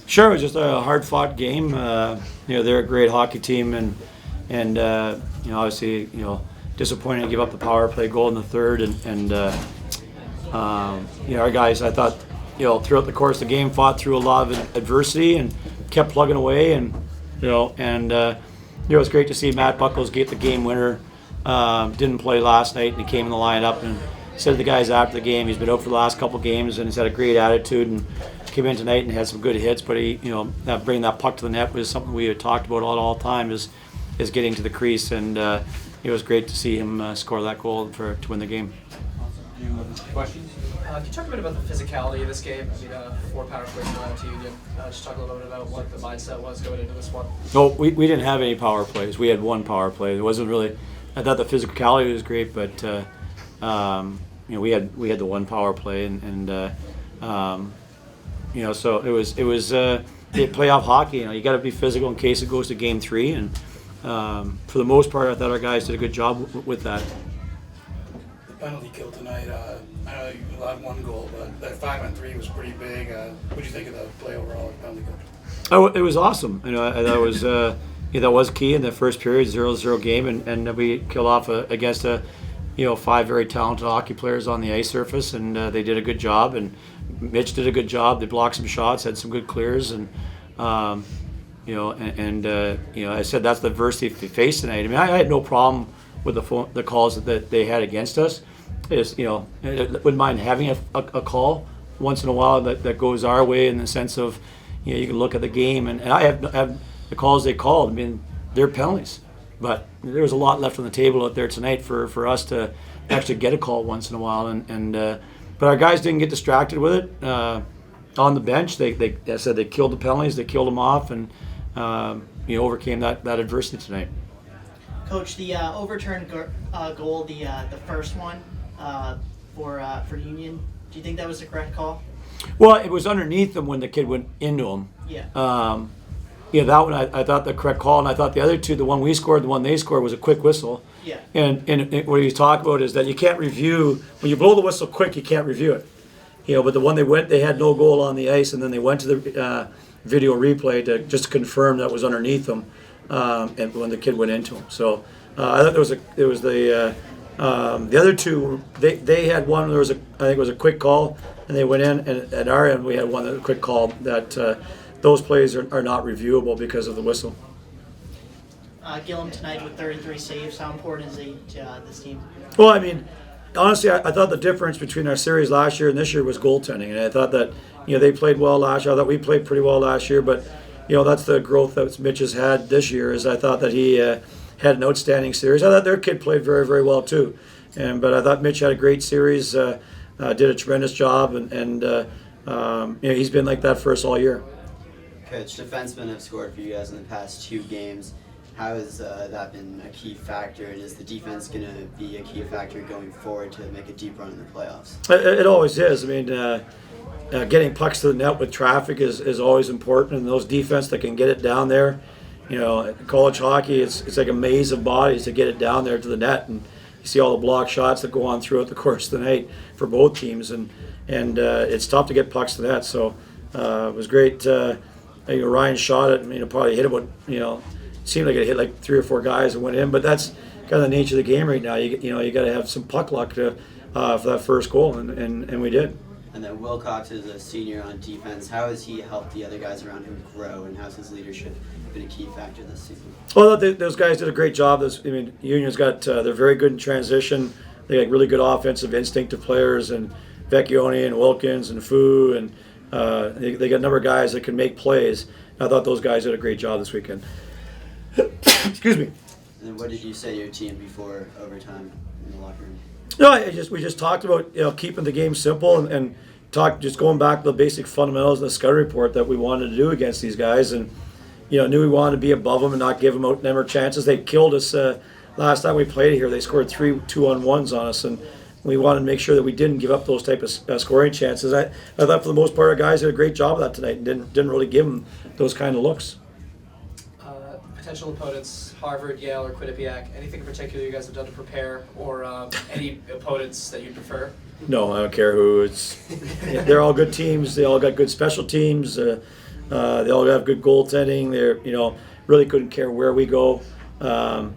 Sure, it was just a hard-fought game. They're a great hockey team, and obviously, disappointed to give up the power play goal in the third, our guys, I thought, throughout the course of the game, fought through a lot of adversity and kept plugging away, and it was great to see Matt Buckles get the game winner. Didn't play last night, and he came in the lineup and said to the guys after the game, he's been out for the last couple games and he's had a great attitude and came in tonight and had some good hits. But he, that bringing that puck to the net was something we had talked about all the time is getting to the crease, and it was great to see him score that goal to win the game. Awesome. Questions? Can you talk a bit about the physicality of this game? I mean, 4 power plays allowed to Union. Just talk a little bit about what the mindset was going into this one. No, we didn't have any power plays. We had 1 power play. It wasn't really. I thought the physicality was great, but we had the 1 power play, so it was playoff hockey. You got to be physical in case it goes to game 3, and for the most part, I thought our guys did a good job with that. The penalty kill tonight. I know you allowed 1 goal, but that 5-on-3 was pretty big. What do you think of the play overall, the penalty kill? Oh, it was awesome. I thought it was that was key in the first period, 0-0 game, and we killed off against 5 very talented hockey players on the ice surface, and they did a good job. And Mitch did a good job. They blocked some shots, had some good clears, and I said that's the adversity they faced tonight. I mean, I had no problem with the calls that they had against us. I wouldn't mind having a call once in a while that goes our way in the sense of, you can look at the game, and I have the calls they called. I mean, they're penalties, but there was a lot left on the table out there tonight for us to actually get a call once in a while, but our guys didn't get distracted with it. On the bench, they said they killed the penalties, they killed them off, and overcame that adversity tonight. Coach, the overturned goal, the first one for Union, do you think that was the correct call? Well, it was underneath him when the kid went into him. Yeah. That one I thought the correct call, and I thought the other two, the one we scored, the one they scored, was a quick whistle. Yeah. And what he's talking about is that you can't review when you blow the whistle quick. You can't review it. But the one they had no goal on the ice, and then they went to the video replay to just confirm that was underneath them, and when the kid went into him. So I thought there was the other two. They had one. I think it was a quick call, and they went in. And at our end, we had one a quick call that those plays are not reviewable because of the whistle. Gillum tonight with 33 saves. How important is he to this team? Well, I mean, honestly, I thought the difference between our series last year and this year was goaltending, and I thought that they played well last year. I thought we played pretty well last year, but that's the growth that Mitch has had this year. Is I thought that he had an outstanding series. I thought their kid played very, very well too, but I thought Mitch had a great series, did a tremendous job, and he's been like that for us all year. Coach, defensemen have scored for you guys in the past 2 games. How has that been a key factor, and is the defense going to be a key factor going forward to make a deep run in the playoffs? It always is. I mean, getting pucks to the net with traffic is always important, and those defense that can get it down there. College hockey, it's like a maze of bodies to get it down there to the net, and you see all the block shots that go on throughout the course of the night for both teams, and it's tough to get pucks to the net. So it was great. Ryan shot it. Probably hit about seemed like it hit like 3 or 4 guys and went in, but that's kind of the nature of the game right now. You got to have some puck luck for that first goal, and we did. And then Wilcox is a senior on defense. How has he helped the other guys around him grow, and how's his leadership been a key factor this season? Well, those guys did a great job. Union's got they're very good in transition. They got really good offensive instinctive players, and Vecchione and Wilkins and Fu, and they got a number of guys that can make plays. I thought those guys did a great job this weekend. Excuse me. And then what did you say to your team before overtime in the locker room? No, we just talked about keeping the game simple and just going back to the basic fundamentals of the scouting report that we wanted to do against these guys, and knew we wanted to be above them and not give them out never chances. They killed us last time we played here. They scored 3 2-on-1s on us, and we wanted to make sure that we didn't give up those type of scoring chances. I thought for the most part our guys did a great job of that tonight and didn't really give them those kind of looks. Potential opponents, Harvard, Yale, or Quinnipiac. Anything in particular you guys have done to prepare, or any opponents that you prefer? No, I don't care who. They're all good teams. They all got good special teams. They all have good goaltending. They're really couldn't care where we go, and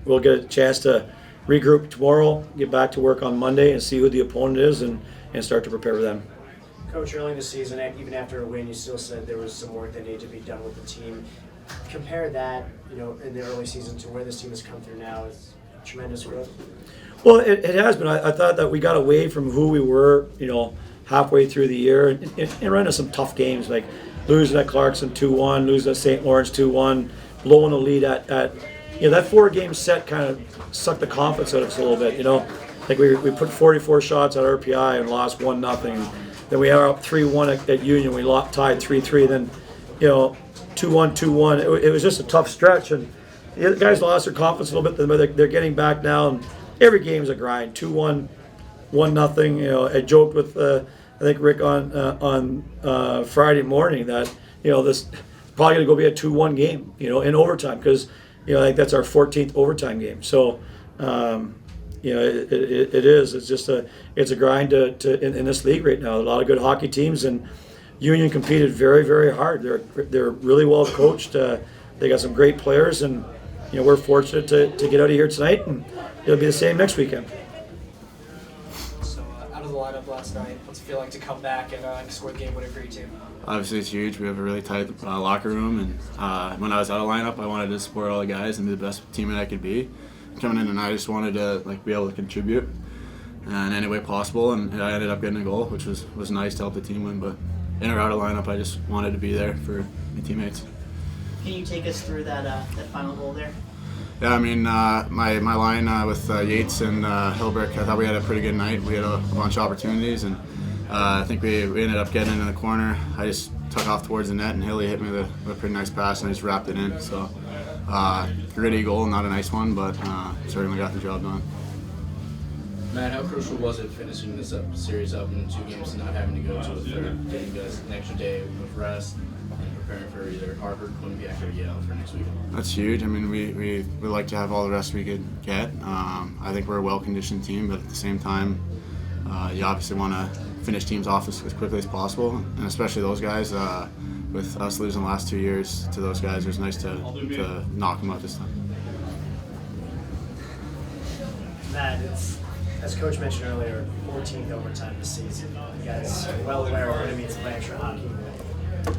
we'll get a chance to regroup tomorrow, get back to work on Monday, and see who the opponent is, and start to prepare for them. Coach, early in the season, even after a win, you still said there was some work that needed to be done with the team. Compare that, in the early season to where this team has come through now. It's tremendous growth. Well, it has been. I thought that we got away from who we were, halfway through the year, and ran into some tough games, like losing at Clarkson 2-1, losing at St. Lawrence 2-1, blowing a lead at that 4-game set kind of sucked the confidence out of us a little bit. Like we put 44 shots at RPI and lost 1-0. Then we are up 3-1 at Union. We tied 3-3. Then 2-1, 2-1. It was just a tough stretch, and the guys lost their confidence a little bit. But they're getting back now, and every game's a grind. 2-1, 1-0. I joked with I think Rick on Friday morning that this probably going to go be a 2-1 game. In overtime, because I think that's our 14th overtime game. So. It is. It's just it's a grind in this league right now. A lot of good hockey teams, and Union competed very, very hard. They're really well coached. They got some great players, and we're fortunate to get out of here tonight, and it'll be the same next weekend. So out of the lineup last night, what's it feel like to come back and score the game winner for your team? Obviously, it's huge. We have a really tight locker room, and when I was out of lineup, I wanted to support all the guys and be the best teammate I could be. Coming in tonight, I just wanted to be able to contribute in any way possible, and I ended up getting a goal, which was nice to help the team win. But in or out of lineup, I just wanted to be there for my teammates. Can you take us through that final goal there? Yeah, I mean, my line with Yates and Hilbert, I thought we had a pretty good night. We had a bunch of opportunities, and I think we ended up getting into the corner. I just took off towards the net, and Hilly hit me with a pretty nice pass, and I just wrapped it in. So. Gritty goal, not a nice one, but certainly got the job done. Matt, how crucial was it finishing this series up in 2 games and not having to go to a third, getting you guys an extra day of rest and preparing for either Harvard, Quinnipiac, or Yale for next week? That's huge. I mean, we like to have all the rest we could get. I think we're a well-conditioned team, but at the same time, you obviously want to finish teams off as quickly as possible, and especially those guys. With us losing the last 2 years to those guys, it was nice to knock them out this time. Matt, as Coach mentioned earlier, 14th overtime this season. You guys are well aware of what it means to play extra hockey.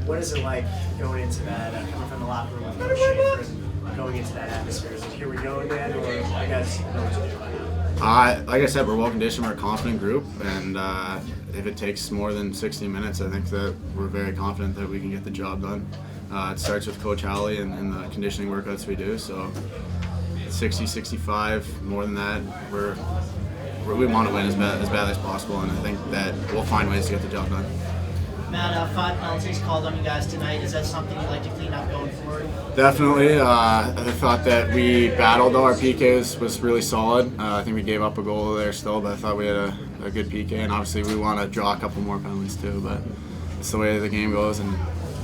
What is it like going into that, coming from the locker room with Coach Schaefer and going into that atmosphere? Is it here we go again, or you guys know what to do? Like I said, we're well conditioned. We're a confident group, and if it takes more than 60 minutes, I think that we're very confident that we can get the job done. It starts with Coach Howley and the conditioning workouts we do. So 60, 65, more than that, we want to win as badly as possible, and I think that we'll find ways to get the job done. Matt, 5 penalties called on you guys tonight. Is that something you'd like to clean up going forward? Definitely. I thought that we battled, though. Our PK was really solid. I think we gave up a goal there still, but I thought we had a good PK, and obviously we want to draw a couple more penalties too, but it's the way the game goes, and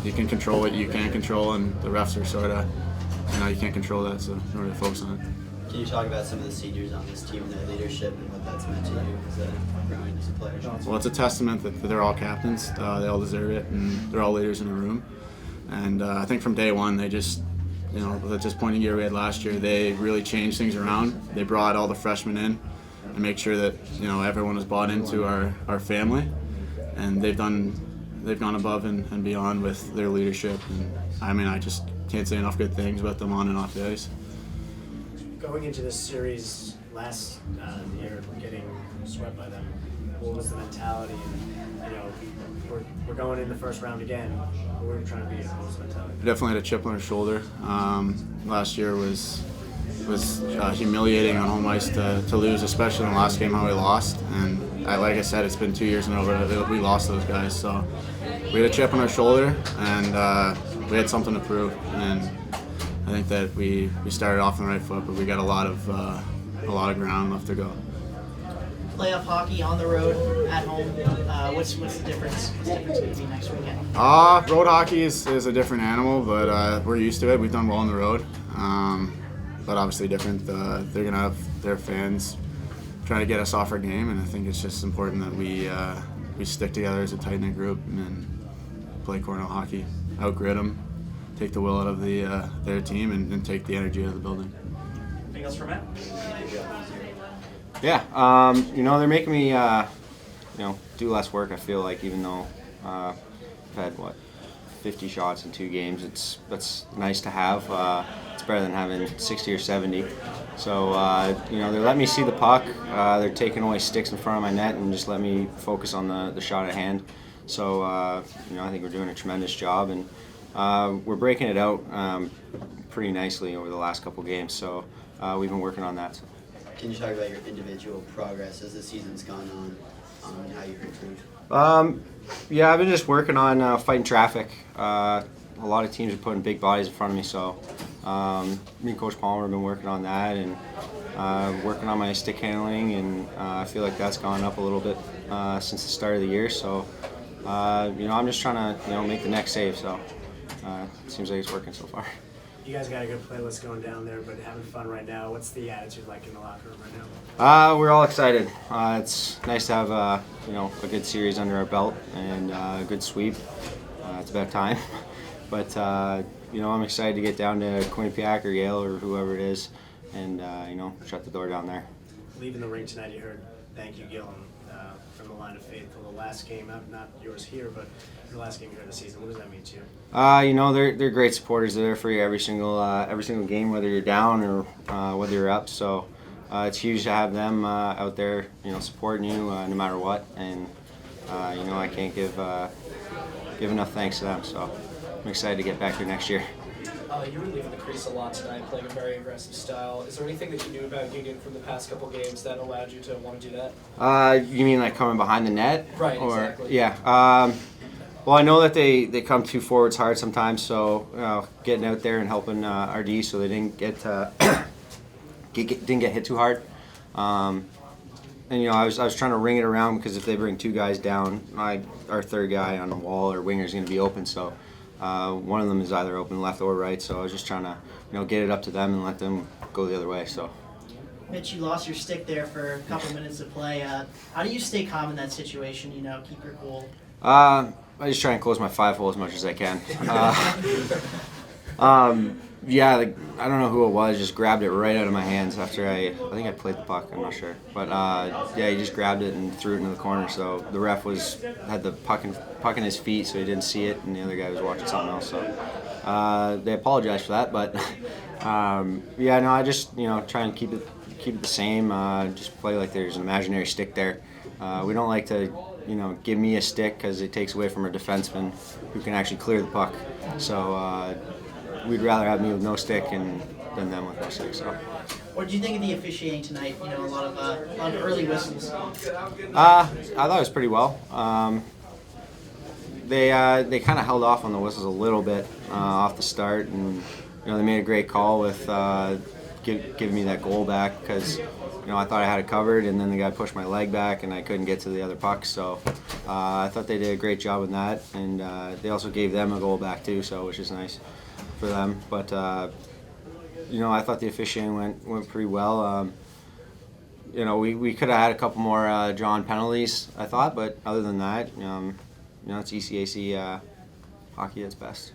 you can control what you can control, and the refs are sort of, you can't control that, so you really focus on it. Can you talk about some of the seniors on this team, their leadership, and what that's meant to you growing as a player? Well, it's a testament that they're all captains. They all deserve it, and they're all leaders in the room. And I think from day one, they just, with the disappointing year we had last year, they really changed things around. They brought all the freshmen in and make sure that everyone was bought into our family, and they've gone above and beyond with their leadership. And I mean, I just can't say enough good things about them on and off the ice. Going into this series last year, getting swept by them, what was the mentality? And we're going in the first round again. What were we trying to be? What was the mentality? We definitely had a chip on our shoulder. Last year was humiliating on home ice to lose, especially in the last game how we lost. And like I said, it's been 2 years in a row that we lost those guys. So we had a chip on our shoulder, and we had something to prove. And I think that we started off on the right foot, but we got a lot of ground left to go. Playoff hockey on the road, at home. What's the difference? What's the difference going to be next weekend? Road hockey is a different animal, but we're used to it. We've done well on the road, but obviously different. They're going to have their fans trying to get us off our game, and I think it's just important that we stick together as a tight-knit group and play Cornell hockey, outgrit them, take the will out of their team, and take the energy out of the building. Anything else for Matt? Yeah, they're making me, do less work. I feel like, even though I've had 50 shots in 2 games. That's nice to have. It's better than having 60 or 70. So they're letting me see the puck. They're taking away sticks in front of my net and just let me focus on the shot at hand. So I think we're doing a tremendous job, and we're breaking it out pretty nicely over the last couple games. So we've been working on that. So. Can you talk about your individual progress as the season's gone on and how you've improved? Yeah, I've been just working on fighting traffic. A lot of teams are putting big bodies in front of me, so me and Coach Palmer have been working on that and working on my stick handling, and I feel like that's gone up a little bit since the start of the year. So I'm just trying to make the next save. So it seems like it's working so far. You guys got a good playlist going down there, but having fun right now. What's the attitude like in the locker room right now? We're all excited. It's nice to have a good series under our belt and a good sweep. It's about time, but I'm excited to get down to Quinnipiac or Yale or whoever it is, and shut the door down there. Leaving the rink tonight, you heard "Thank you, Gil," from the line of faithful. The last game, not yours here, but the last game here of the season. What does that mean to you? They're great supporters. They're there for you every single game, whether you're down or whether you're up. So it's huge to have them out there, supporting you no matter what. And I can't give enough thanks to them. So I'm excited to get back here next year. You were leaving the crease a lot tonight, playing a very aggressive style. Is there anything that you knew about Union from the past couple games that allowed you to want to do that? You mean like coming behind the net? Right, or, exactly. Yeah. Well, I know that they come 2 forwards hard sometimes, so getting out there and helping our D so they didn't get hit too hard. And I was trying to ring it around, because if they bring 2 guys down, our third guy on the wall or winger is going to be open. So one of them is either open left or right. So I was just trying to get it up to them and let them go the other way. So. Mitch, you lost your stick there for a couple minutes of play. How do you stay calm in that situation? Keep your cool. I just try and close my 5-hole as much as I can. Yeah, I don't know who it was, just grabbed it right out of my hands after I think I played the puck, I'm not sure. But yeah, he just grabbed it and threw it into the corner. So the ref had the puck in his feet, so he didn't see it, and the other guy was watching something else. So they apologized for that, but yeah, no, I just try and keep it the same. Just play like there's an imaginary stick there. We don't like to give me a stick, because it takes away from our defenseman who can actually clear the puck. So we'd rather have me with no stick than them with no stick. So. What did you think of the officiating tonight? A lot of early whistles. I thought it was pretty well. They kind of held off on the whistles a little bit off the start, and they made a great call with giving me that goal back, because I thought I had it covered, and then the guy pushed my leg back and I couldn't get to the other puck. So I thought they did a great job with that, and they also gave them a goal back too, so which is nice for them. But I thought the officiating went pretty well. We could have had a couple more drawn penalties, I thought, but other than that, it's ECAC hockey at its best.